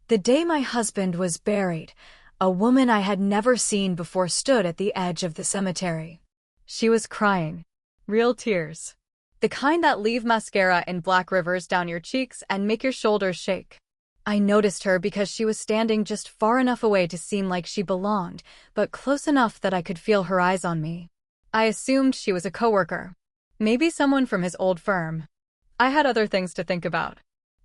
The day my husband was buried, a woman I had never seen before stood at the edge of the cemetery. She was crying. Real tears. The kind that leave mascara in black rivers down your cheeks and make your shoulders shake. I noticed her because she was standing just far enough away to seem like she belonged, but close enough that I could feel her eyes on me. I assumed she was a coworker. Maybe someone from his old firm. I had other things to think about.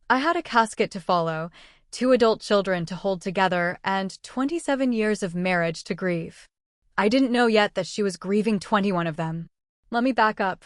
I had a casket to follow, 2 adult children to hold together, and 27 years of marriage to grieve. I didn't know yet that she was grieving 21 of them. Let me back up.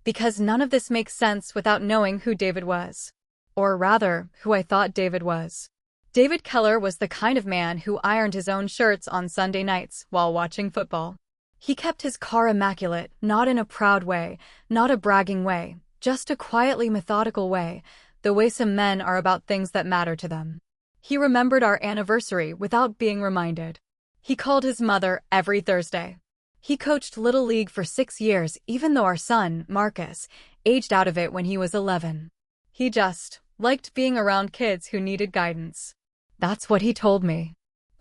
Because none of this makes sense without knowing who David was. Or rather, who I thought David was. David Keller was the kind of man who ironed his own shirts on Sunday nights while watching football. He kept his car immaculate, not in a proud way, not a bragging way, just a quietly methodical way, the way some men are about things that matter to them. He remembered our anniversary without being reminded. He called his mother every Thursday. He coached Little League for 6 years, even though our son, Marcus, aged out of it when he was 11. He just liked being around kids who needed guidance. That's what he told me.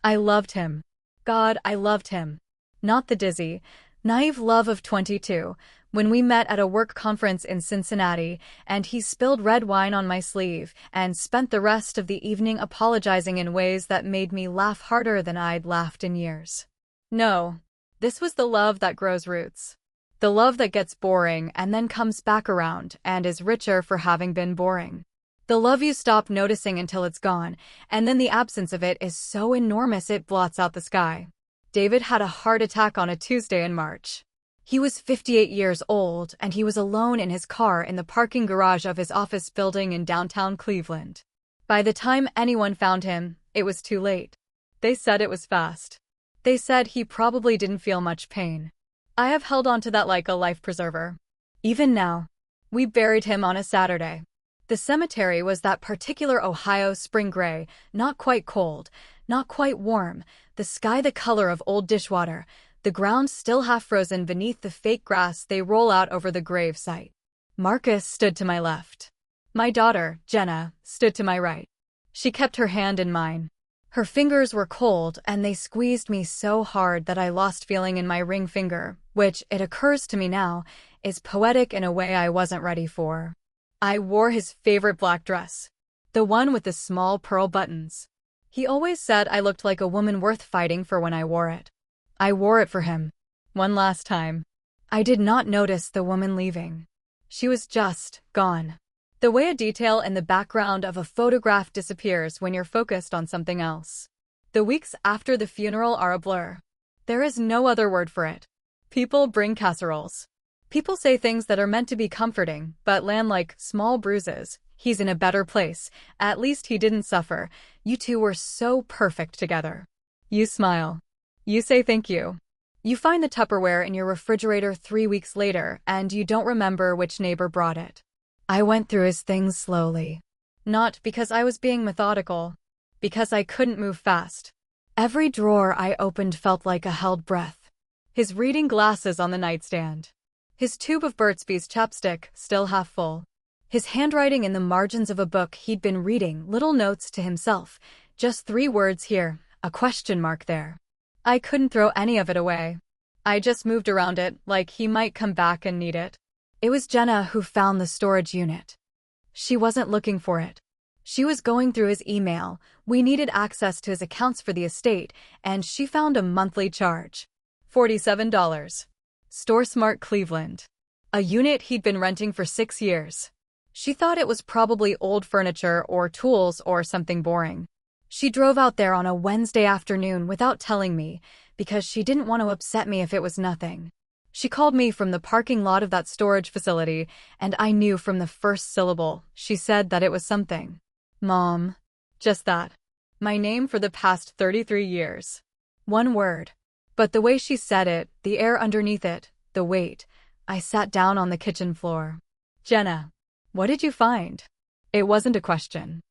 I loved him. God, I loved him. Not the dizzy, naive love of 22, when we met at a work conference in Cincinnati, and he spilled red wine on my sleeve and spent the rest of the evening apologizing in ways that made me laugh harder than I'd laughed in years. No. This was the love that grows roots. The love that gets boring and then comes back around and is richer for having been boring. The love you stop noticing until it's gone, and then the absence of it is so enormous it blots out the sky. David had a heart attack on a Tuesday in March. He was 58 years old, and he was alone in his car in the parking garage of his office building in downtown Cleveland. By the time anyone found him, it was too late. They said it was fast. They said he probably didn't feel much pain. I have held on to that like a life preserver. Even now. We buried him on a Saturday. The cemetery was that particular Ohio spring gray, not quite cold, not quite warm, the sky the color of old dishwater, the ground still half frozen beneath the fake grass they roll out over the grave site. Marcus stood to my left. My daughter, Jenna, stood to my right. She kept her hand in mine. Her fingers were cold, and they squeezed me so hard that I lost feeling in my ring finger, which, it occurs to me now, is poetic in a way I wasn't ready for. I wore his favorite black dress. The one with the small pearl buttons. He always said I looked like a woman worth fighting for when I wore it. I wore it for him. One last time. I did not notice the woman leaving. She was just gone. The way a detail in the background of a photograph disappears when you're focused on something else. The weeks after the funeral are a blur. There is no other word for it. People bring casseroles. People say things that are meant to be comforting, but land like small bruises. He's in a better place. At least he didn't suffer. You two were so perfect together. You smile. You say thank you. You find the Tupperware in your refrigerator 3 weeks later, and you don't remember which neighbor brought it. I went through his things slowly. Not because I was being methodical. Because I couldn't move fast. Every drawer I opened felt like a held breath. His reading glasses on the nightstand. His tube of Burt's Bees chapstick, still half full. His handwriting in the margins of a book he'd been reading, little notes to himself. Just 3 words here, a question mark there. I couldn't throw any of it away. I just moved around it, like he might come back and need it. It was Jenna who found the storage unit. She wasn't looking for it. She was going through his email. We needed access to his accounts for the estate, and she found a monthly charge. $47. Store Smart Cleveland. A unit he'd been renting for 6 years. She thought it was probably old furniture or tools or something boring. She drove out there on a Wednesday afternoon without telling me, because she didn't want to upset me if it was nothing. She called me from the parking lot of that storage facility, and I knew from the first syllable she said that it was something. Mom. Just that. My name for the past 33 years. One word. But the way she said it, the air underneath it, the weight, I sat down on the kitchen floor. Jenna. What did you find? It wasn't a question.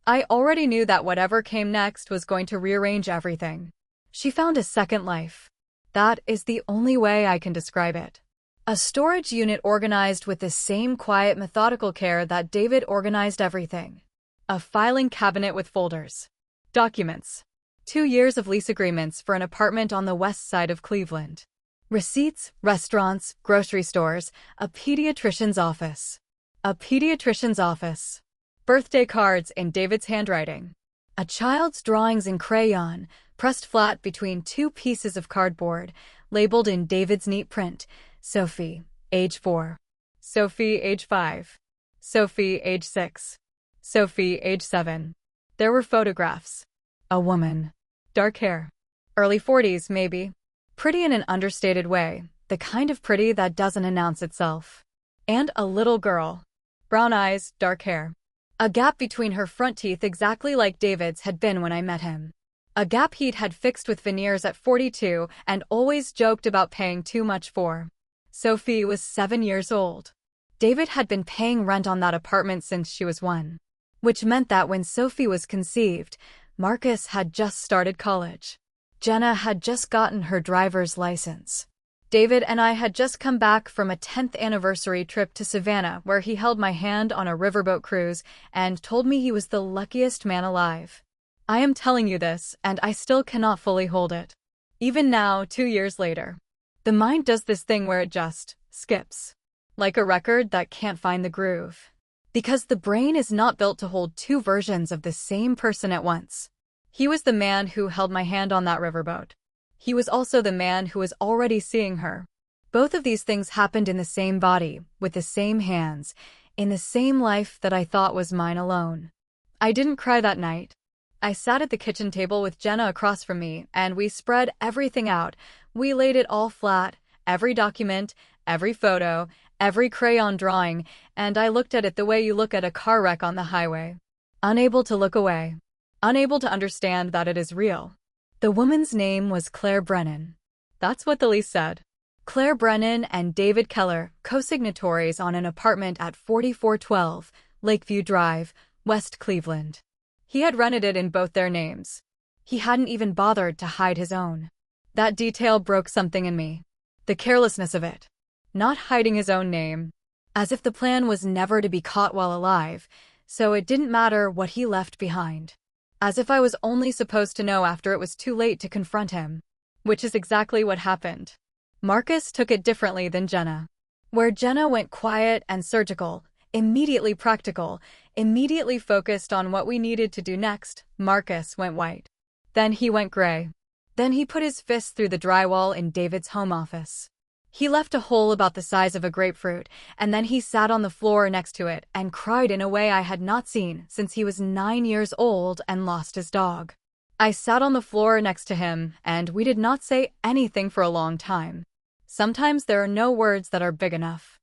I already knew that whatever came next was going to rearrange everything. She found a second life. That is the only way I can describe it. A storage unit organized with the same quiet, methodical care that David organized everything. A filing cabinet with folders. Documents. 2 years of lease agreements for an apartment on the west side of Cleveland. Receipts, restaurants, grocery stores, a pediatrician's office. A pediatrician's office. Birthday cards in David's handwriting. A child's drawings in crayon, pressed flat between 2 pieces of cardboard, labeled in David's neat print. Sophie, age 4. Sophie, age 5. Sophie, age 6. Sophie, age 7. There were photographs. A woman. Dark hair. Early 40s, maybe. Pretty in an understated way, the kind of pretty that doesn't announce itself. And a little girl. Brown eyes, dark hair. A gap between her front teeth exactly like David's had been when I met him. A gap he'd had fixed with veneers at 42 and always joked about paying too much for. Sophie was 7 years old. David had been paying rent on that apartment since she was 1. Which meant that when Sophie was conceived, Marcus had just started college. Jenna had just gotten her driver's license. David and I had just come back from a 10th anniversary trip to Savannah where he held my hand on a riverboat cruise and told me he was the luckiest man alive. I am telling you this, and I still cannot fully hold it. Even now, 2 years later. The mind does this thing where it just skips. Like a record that can't find the groove. Because the brain is not built to hold 2 versions of the same person at once. He was the man who held my hand on that riverboat. He was also the man who was already seeing her. Both of these things happened in the same body, with the same hands, in the same life that I thought was mine alone. I didn't cry that night. I sat at the kitchen table with Jenna across from me, and we spread everything out. We laid it all flat, every document, every photo, every crayon drawing, and I looked at it the way you look at a car wreck on the highway. Unable to look away. Unable to understand that it is real. The woman's name was Claire Brennan. That's what the lease said. Claire Brennan and David Keller, co-signatories on an apartment at 4412 Lakeview Drive, West Cleveland. He had rented it in both their names. He hadn't even bothered to hide his own. That detail broke something in me. The carelessness of it. Not hiding his own name. As if the plan was never to be caught while alive, so it didn't matter what he left behind. As if I was only supposed to know after it was too late to confront him. Which is exactly what happened. Marcus took it differently than Jenna. Where Jenna went quiet and surgical, immediately practical, immediately focused on what we needed to do next, Marcus went white. Then he went gray. Then he put his fist through the drywall in David's home office. He left a hole about the size of a grapefruit, and then he sat on the floor next to it and cried in a way I had not seen since he was 9 years old and lost his dog. I sat on the floor next to him, and we did not say anything for a long time. Sometimes there are no words that are big enough.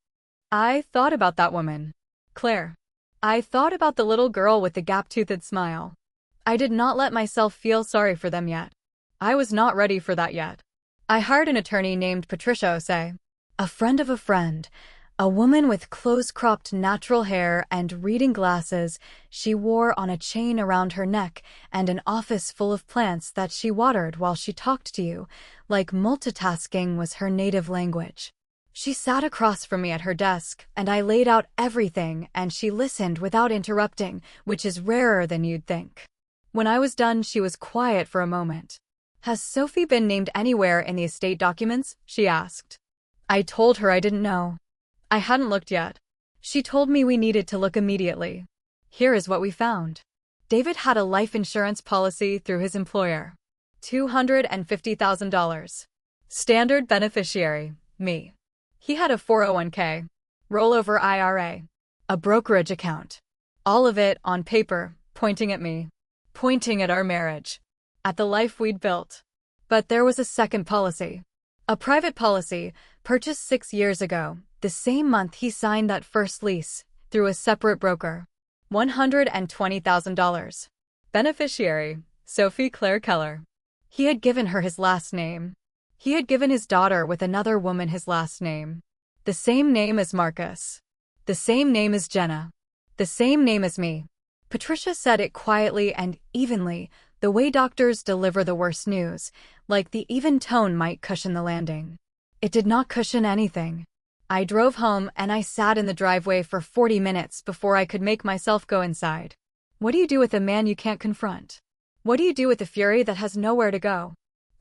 I thought about that woman. Claire. I thought about the little girl with the gap-toothed smile. I did not let myself feel sorry for them yet. I was not ready for that yet. I hired an attorney named Patricia Osei, a friend of a friend, a woman with close-cropped natural hair and reading glasses she wore on a chain around her neck and an office full of plants that she watered while she talked to you, like multitasking was her native language. She sat across from me at her desk, and I laid out everything and she listened without interrupting, which is rarer than you'd think. When I was done, she was quiet for a moment. "Has Sophie been named anywhere in the estate documents?" she asked. I told her I didn't know. I hadn't looked yet. She told me we needed to look immediately. Here is what we found. David had a life insurance policy through his employer. $250,000. Standard beneficiary, me. He had a 401k, rollover IRA, a brokerage account. All of it on paper, pointing at me. Pointing at our marriage. At the life we'd built. But there was a second policy. A private policy, purchased 6 years ago, the same month he signed that first lease, through a separate broker. $120,000. Beneficiary, Sophie Claire Keller. He had given her his last name. He had given his daughter with another woman his last name. The same name as Marcus. The same name as Jenna. The same name as me. Patricia said it quietly and evenly, the way doctors deliver the worst news, like the even tone might cushion the landing. It did not cushion anything. I drove home and I sat in the driveway for 40 minutes before I could make myself go inside. What do you do with a man you can't confront? What do you do with a fury that has nowhere to go?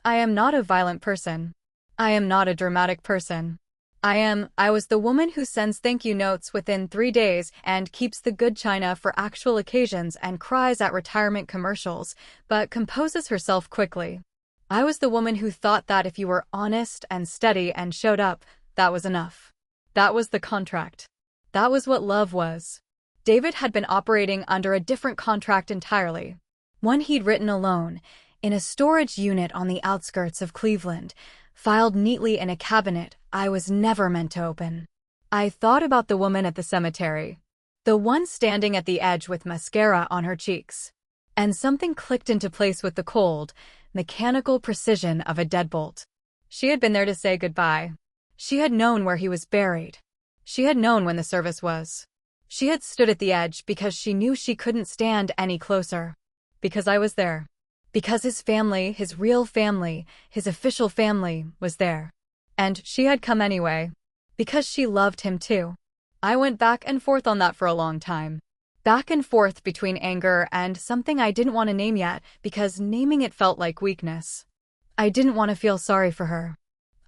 I am not a violent person. I am not a dramatic person. I was the woman who sends thank you notes within 3 days and keeps the good china for actual occasions and cries at retirement commercials, but composes herself quickly. I was the woman who thought that if you were honest and steady and showed up, that was enough. That was the contract. That was what love was. David had been operating under a different contract entirely. One he'd written alone, in a storage unit on the outskirts of Cleveland, filed neatly in a cabinet I was never meant to open. I thought about the woman at the cemetery, the one standing at the edge with mascara on her cheeks. And something clicked into place with the cold, mechanical precision of a deadbolt. She had been there to say goodbye. She had known where he was buried. She had known when the service was. She had stood at the edge because she knew she couldn't stand any closer. Because I was there. Because his family, his real family, his official family, was there. And she had come anyway. Because she loved him too. I went back and forth on that for a long time. Back and forth between anger and something I didn't want to name yet because naming it felt like weakness. I didn't want to feel sorry for her.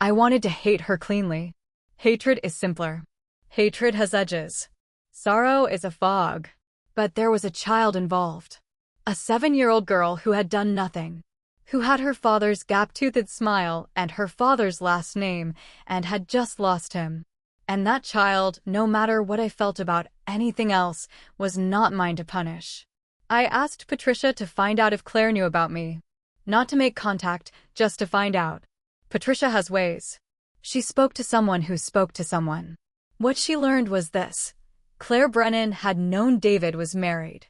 I wanted to hate her cleanly. Hatred is simpler. Hatred has edges. Sorrow is a fog. But there was a child involved. A 7-year-old girl who had done nothing. Who had her father's gap-toothed smile and her father's last name and had just lost him. And that child, no matter what I felt about anything else, was not mine to punish. I asked Patricia to find out if Claire knew about me. Not to make contact, just to find out. Patricia has ways. She spoke to someone who spoke to someone. What she learned was this. Claire Brennan had known David was married.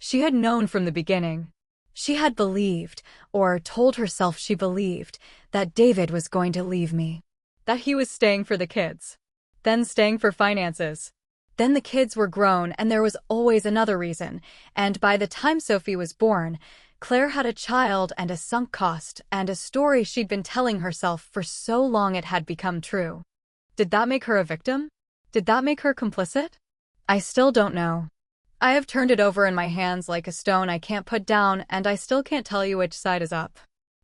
She had known from the beginning. She had believed, or told herself she believed, that David was going to leave me. That he was staying for the kids. Then staying for finances. Then the kids were grown and there was always another reason, and by the time Sophie was born, Claire had a child and a sunk cost and a story she'd been telling herself for so long it had become true. Did that make her a victim? Did that make her complicit? I still don't know. I have turned it over in my hands like a stone I can't put down, and I still can't tell you which side is up.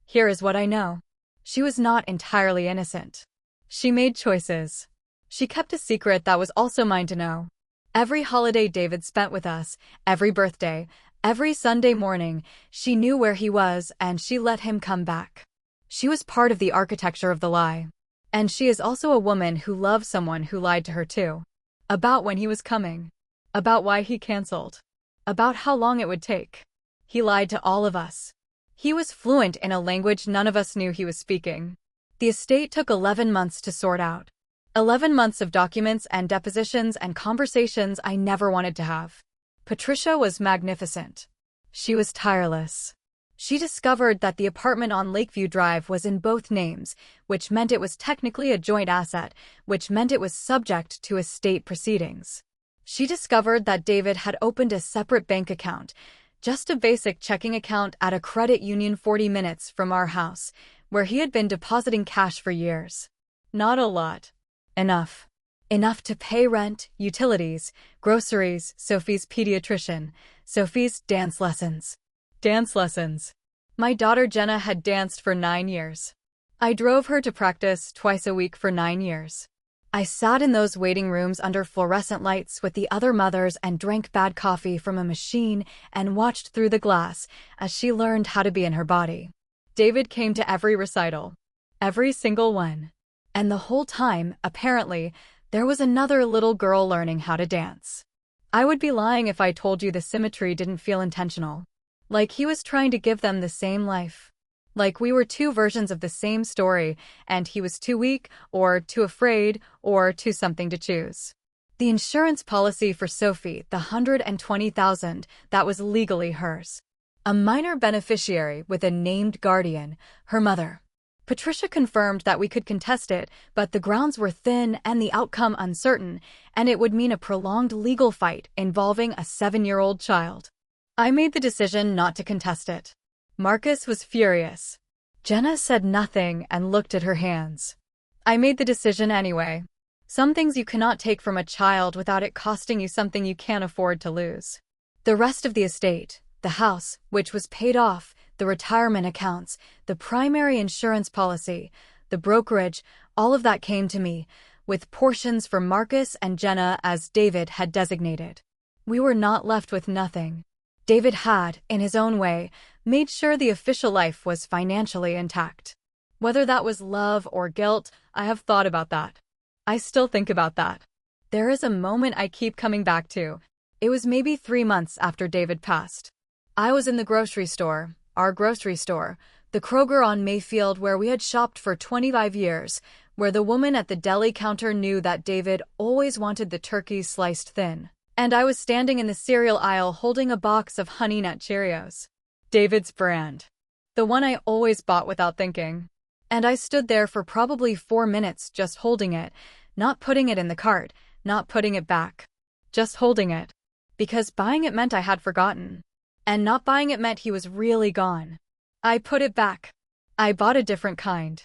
Here is what I know. She was not entirely innocent. She made choices. She kept a secret that was also mine to know. Every holiday David spent with us, every birthday, every Sunday morning, she knew where he was and she let him come back. She was part of the architecture of the lie. And she is also a woman who loved someone who lied to her too. About when he was coming. About why he canceled. About how long it would take. He lied to all of us. He was fluent in a language none of us knew he was speaking. The estate took 11 months to sort out. 11 months of documents and depositions and conversations I never wanted to have. Patricia was magnificent. She was tireless. She discovered that the apartment on Lakeview Drive was in both names, which meant it was technically a joint asset, which meant it was subject to estate proceedings. She discovered that David had opened a separate bank account, just a basic checking account at a credit union 40 minutes from our house, where he had been depositing cash for years. Not a lot. Enough. Enough to pay rent, utilities, groceries, Sophie's pediatrician, Sophie's dance lessons. Dance lessons. My daughter Jenna had danced for 9 years. I drove her to practice twice a week for 9 years. I sat in those waiting rooms under fluorescent lights with the other mothers and drank bad coffee from a machine and watched through the glass as she learned how to be in her body. David came to every recital. Every single one. And the whole time, apparently, there was another little girl learning how to dance. I would be lying if I told you the symmetry didn't feel intentional. Like he was trying to give them the same life. Like we were two versions of the same story, and he was too weak, or too afraid, or too something to choose. The insurance policy for Sophie, the $120,000, that was legally hers. A minor beneficiary with a named guardian, her mother. Patricia confirmed that we could contest it, but the grounds were thin and the outcome uncertain, and it would mean a prolonged legal fight involving a 7-year-old child. I made the decision not to contest it. Marcus was furious. Jenna said nothing and looked at her hands. I made the decision anyway. Some things you cannot take from a child without it costing you something you can't afford to lose. The rest of the estate, the house, which was paid off, the retirement accounts, the primary insurance policy, the brokerage, all of that came to me, with portions for Marcus and Jenna as David had designated. We were not left with nothing. David had, in his own way, made sure the official life was financially intact. Whether that was love or guilt, I have thought about that. I still think about that. There is a moment I keep coming back to. It was maybe 3 months after David passed. I was in the grocery store, our grocery store, the Kroger on Mayfield where we had shopped for 25 years, where the woman at the deli counter knew that David always wanted the turkey sliced thin. And I was standing in the cereal aisle holding a box of Honey Nut Cheerios. David's brand. The one I always bought without thinking. And I stood there for probably 4 minutes just holding it, not putting it in the cart, not putting it back. Just holding it. Because buying it meant I had forgotten. And not buying it meant he was really gone. I put it back. I bought a different kind.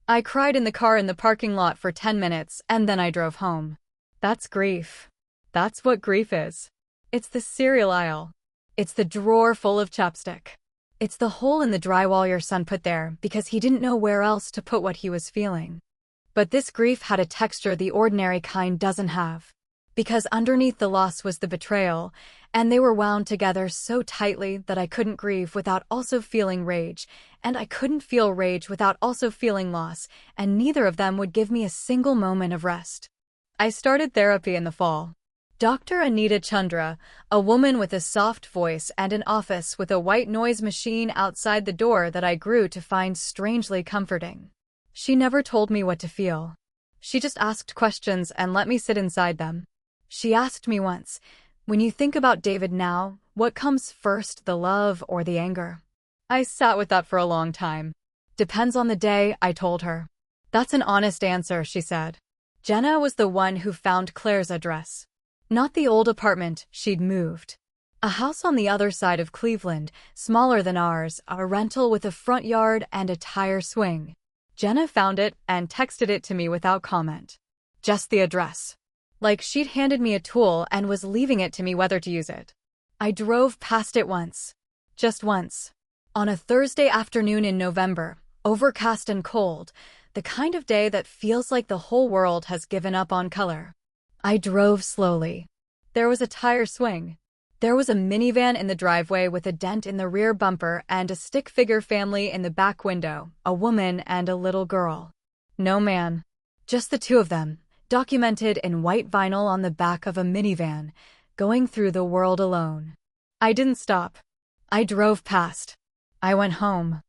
I cried in the car in the parking lot for 10 minutes and then I drove home. That's grief. That's what grief is. It's the cereal aisle. It's the drawer full of chapstick. It's the hole in the drywall your son put there because he didn't know where else to put what he was feeling. But this grief had a texture the ordinary kind doesn't have. Because underneath the loss was the betrayal, and they were wound together so tightly that I couldn't grieve without also feeling rage, and I couldn't feel rage without also feeling loss, and neither of them would give me a single moment of rest. I started therapy in the fall. Dr. Anita Chandra, a woman with a soft voice and an office with a white noise machine outside the door that I grew to find strangely comforting. She never told me what to feel. She just asked questions and let me sit inside them. She asked me once, "When you think about David now, what comes first, the love or the anger?" I sat with that for a long time. "Depends on the day," I told her. "That's an honest answer," she said. Jenna was the one who found Claire's address. Not the old apartment she'd moved. A house on the other side of Cleveland, smaller than ours, a rental with a front yard and a tire swing. Jenna found it and texted it to me without comment. Just the address. Like she'd handed me a tool and was leaving it to me whether to use it. I drove past it once. Just once. On a Thursday afternoon in November, overcast and cold, the kind of day that feels like the whole world has given up on color. I drove slowly. There was a tire swing. There was a minivan in the driveway with a dent in the rear bumper and a stick-figure family in the back window, a woman and a little girl. No man. Just the two of them, documented in white vinyl on the back of a minivan, going through the world alone. I didn't stop. I drove past. I went home.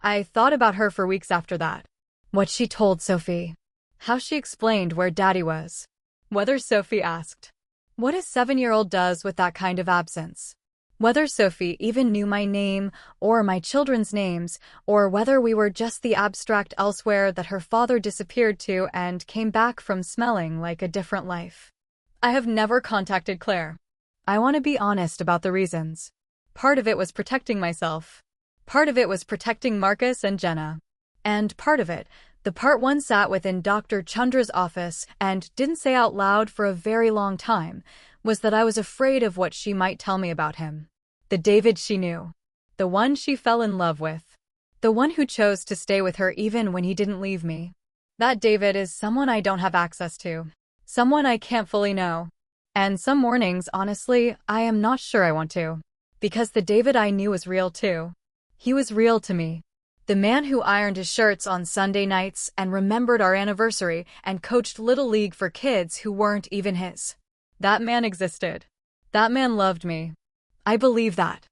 I thought about her for weeks after that. What she told Sophie. How she explained where Daddy was. Whether Sophie asked what a 7-year-old does with that kind of absence. Whether Sophie even knew my name or my children's names, or whether we were just the abstract elsewhere that her father disappeared to and came back from smelling like a different life. I have never contacted Claire. I want to be honest about the reasons. Part of it was protecting myself. Part of it was protecting Marcus and Jenna. And part of it, the part one sat within Dr. Chandra's office and didn't say out loud for a very long time, was that I was afraid of what she might tell me about him. The David she knew. The one she fell in love with. The one who chose to stay with her even when he didn't leave me. That David is someone I don't have access to. Someone I can't fully know. And some mornings, honestly, I am not sure I want to. Because the David I knew was real too. He was real to me. The man who ironed his shirts on Sunday nights and remembered our anniversary and coached Little League for kids who weren't even his. That man existed. That man loved me. I believe that.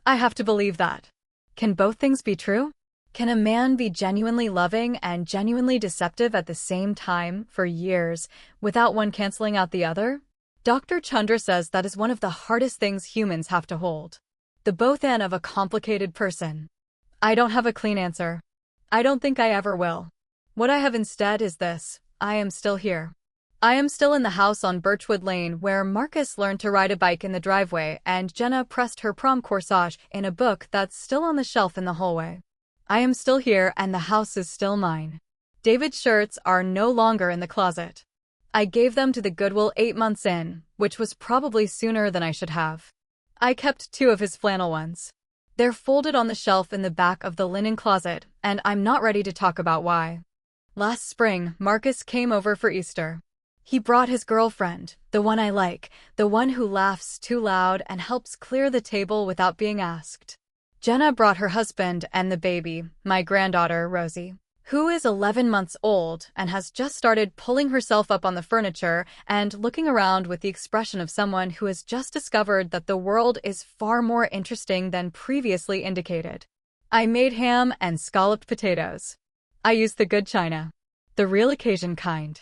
I have to believe that. Can both things be true? Can a man be genuinely loving and genuinely deceptive at the same time for years without one canceling out the other? Dr. Chandra says that is one of the hardest things humans have to hold. The both and of a complicated person. I don't have a clean answer. I don't think I ever will. What I have instead is this: I am still here. I am still in the house on Birchwood Lane where Marcus learned to ride a bike in the driveway and Jenna pressed her prom corsage in a book that's still on the shelf in the hallway. I am still here and the house is still mine. David's shirts are no longer in the closet. I gave them to the Goodwill 8 months in, which was probably sooner than I should have. I kept 2 of his flannel ones. They're folded on the shelf in the back of the linen closet, and I'm not ready to talk about why. Last spring, Marcus came over for Easter. He brought his girlfriend, the one I like, the one who laughs too loud and helps clear the table without being asked. Jenna brought her husband and the baby, my granddaughter, Rosie, who is 11 months old and has just started pulling herself up on the furniture and looking around with the expression of someone who has just discovered that the world is far more interesting than previously indicated. I made ham and scalloped potatoes. I used the good china, the real occasion kind.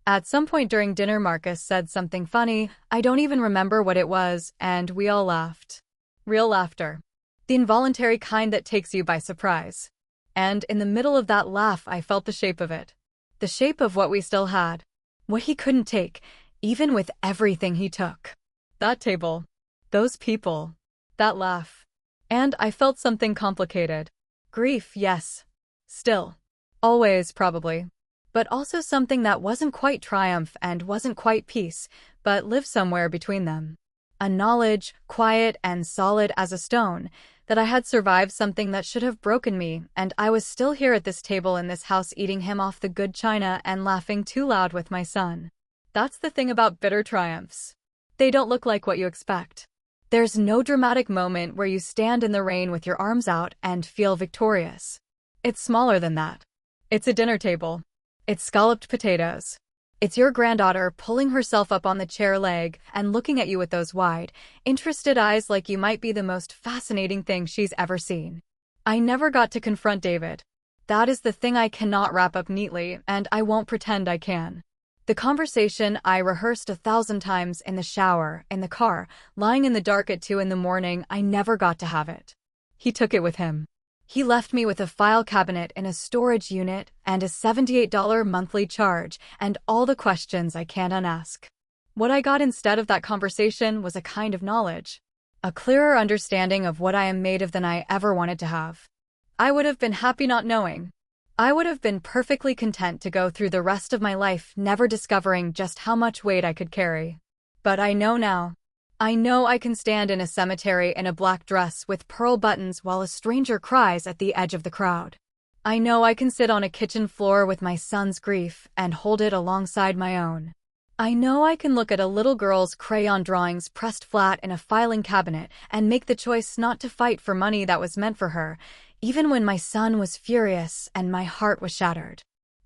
At some point during dinner, Marcus said something funny. I don't even remember what it was, and we all laughed. Real laughter. The involuntary kind that takes you by surprise. And in the middle of that laugh, I felt the shape of it. The shape of what we still had. What he couldn't take, even with everything he took. That table. Those people. That laugh. And I felt something complicated. Grief, yes. Still. Always, probably. But also something that wasn't quite triumph and wasn't quite peace, but lived somewhere between them. A knowledge, quiet and solid as a stone, that I had survived something that should have broken me, and I was still here at this table in this house eating him off the good china and laughing too loud with my son. That's the thing about bitter triumphs. They don't look like what you expect. There's no dramatic moment where you stand in the rain with your arms out and feel victorious. It's smaller than that. It's a dinner table. It's scalloped potatoes. It's your granddaughter pulling herself up on the chair leg and looking at you with those wide, interested eyes like you might be the most fascinating thing she's ever seen. I never got to confront David. That is the thing I cannot wrap up neatly, and I won't pretend I can. The conversation I rehearsed 1,000 times in the shower, in the car, lying in the dark at 2 a.m, I never got to have it. He took it with him. He left me with a file cabinet in a storage unit and a $78 monthly charge and all the questions I can't unask. What I got instead of that conversation was a kind of knowledge, a clearer understanding of what I am made of than I ever wanted to have. I would have been happy not knowing. I would have been perfectly content to go through the rest of my life never discovering just how much weight I could carry. But I know now. I know I can stand in a cemetery in a black dress with pearl buttons while a stranger cries at the edge of the crowd. I know I can sit on a kitchen floor with my son's grief and hold it alongside my own. I know I can look at a little girl's crayon drawings pressed flat in a filing cabinet and make the choice not to fight for money that was meant for her, even when my son was furious and my heart was shattered.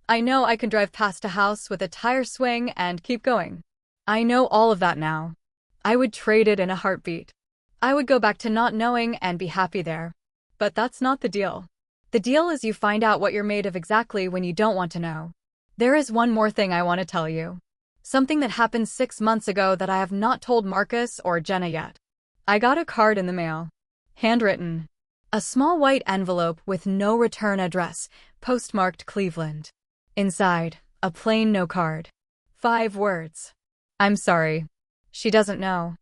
I know I can drive past a house with a tire swing and keep going. I know all of that now. I would trade it in a heartbeat. I would go back to not knowing and be happy there. But that's not the deal. The deal is you find out what you're made of exactly when you don't want to know. There is one more thing I want to tell you. Something that happened 6 months ago that I have not told Marcus or Jenna yet. I got a card in the mail. Handwritten. A small white envelope with no return address, postmarked Cleveland. Inside, a plain no card. 5 words. I'm sorry. She doesn't know.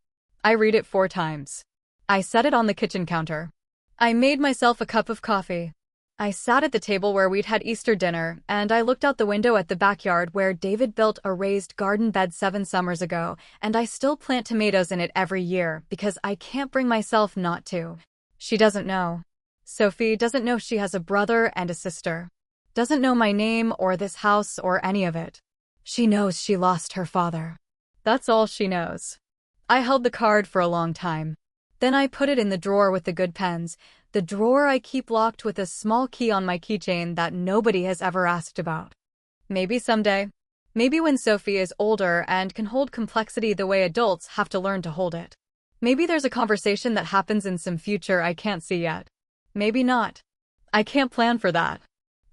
I read it 4 times. I set it on the kitchen counter. I made myself a cup of coffee. I sat at the table where we'd had Easter dinner, and I looked out the window at the backyard where David built a raised garden bed 7 summers ago, and I still plant tomatoes in it every year because I can't bring myself not to. She doesn't know. Sophie doesn't know she has a brother and a sister. Doesn't know my name or this house or any of it. She knows she lost her father. That's all she knows. I held the card for a long time. Then I put it in the drawer with the good pens, the drawer I keep locked with a small key on my keychain that nobody has ever asked about. Maybe someday. Maybe when Sophie is older and can hold complexity the way adults have to learn to hold it. Maybe there's a conversation that happens in some future I can't see yet. Maybe not. I can't plan for that.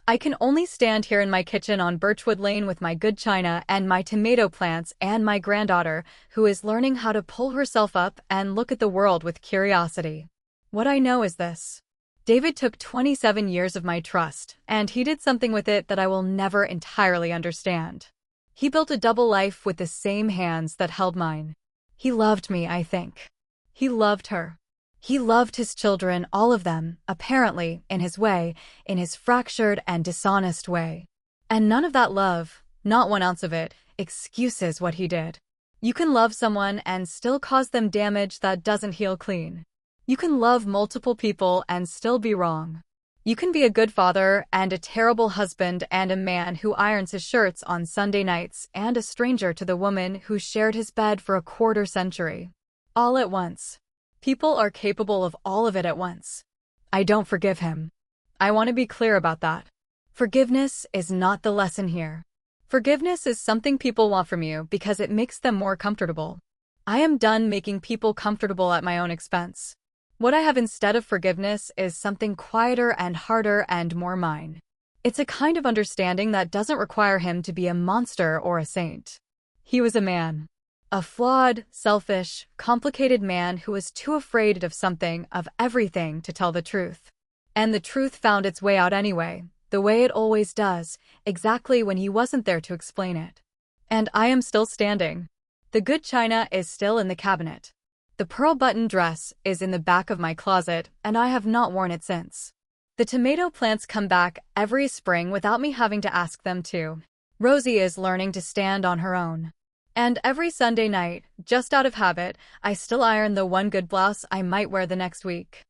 I can only stand here in my kitchen on Birchwood Lane with my good china and my tomato plants and my granddaughter, who is learning how to pull herself up and look at the world with curiosity. What I know is this. David took 27 years of my trust, and he did something with it that I will never entirely understand. He built a double life with the same hands that held mine. He loved me, I think. He loved her. He loved his children, all of them, apparently, in his way, in his fractured and dishonest way. And none of that love, not 1 ounce of it, excuses what he did. You can love someone and still cause them damage that doesn't heal clean. You can love multiple people and still be wrong. You can be a good father and a terrible husband and a man who irons his shirts on Sunday nights and a stranger to the woman who shared his bed for a quarter century. All at once. People are capable of all of it at once. I don't forgive him. I want to be clear about that. Forgiveness is not the lesson here. Forgiveness is something people want from you because it makes them more comfortable. I am done making people comfortable at my own expense. What I have instead of forgiveness is something quieter and harder and more mine. It's a kind of understanding that doesn't require him to be a monster or a saint. He was a man. A flawed, selfish, complicated man who was too afraid of something, of everything, to tell the truth. And the truth found its way out anyway, the way it always does, exactly when he wasn't there to explain it. And I am still standing. The good china is still in the cabinet. The pearl button dress is in the back of my closet, and I have not worn it since. The tomato plants come back every spring without me having to ask them to. Rosie is learning to stand on her own. And every Sunday night, just out of habit, I still iron the one good blouse I might wear the next week.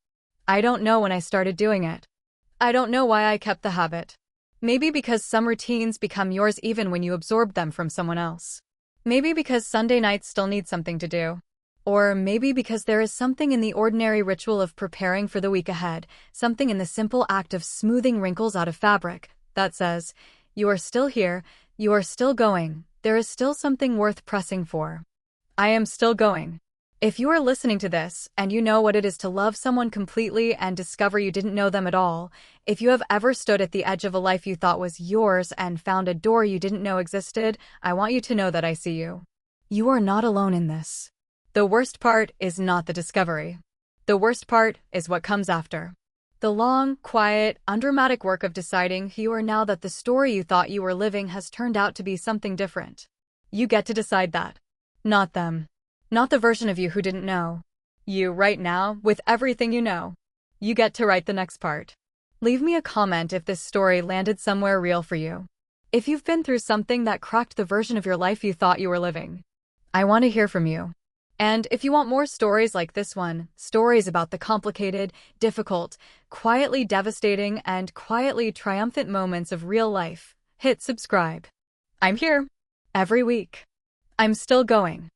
I don't know when I started doing it. I don't know why I kept the habit. Maybe because some routines become yours even when you absorb them from someone else. Maybe because Sunday nights still need something to do. Or maybe because there is something in the ordinary ritual of preparing for the week ahead, something in the simple act of smoothing wrinkles out of fabric, that says, you are still here, you are still going, there is still something worth pressing for. I am still going. If you are listening to this, and you know what it is to love someone completely and discover you didn't know them at all, if you have ever stood at the edge of a life you thought was yours and found a door you didn't know existed, I want you to know that I see you. You are not alone in this. The worst part is not the discovery. The worst part is what comes after. The long, quiet, undramatic work of deciding who you are now that the story you thought you were living has turned out to be something different. You get to decide that. Not them. Not the version of you who didn't know. You, right now, with everything you know. You get to write the next part. Leave me a comment if this story landed somewhere real for you. If you've been through something that cracked the version of your life you thought you were living. I want to hear from you. And if you want more stories like this one, stories about the complicated, difficult, quietly devastating, and quietly triumphant moments of real life, hit subscribe. I'm here. Every week. I'm still going.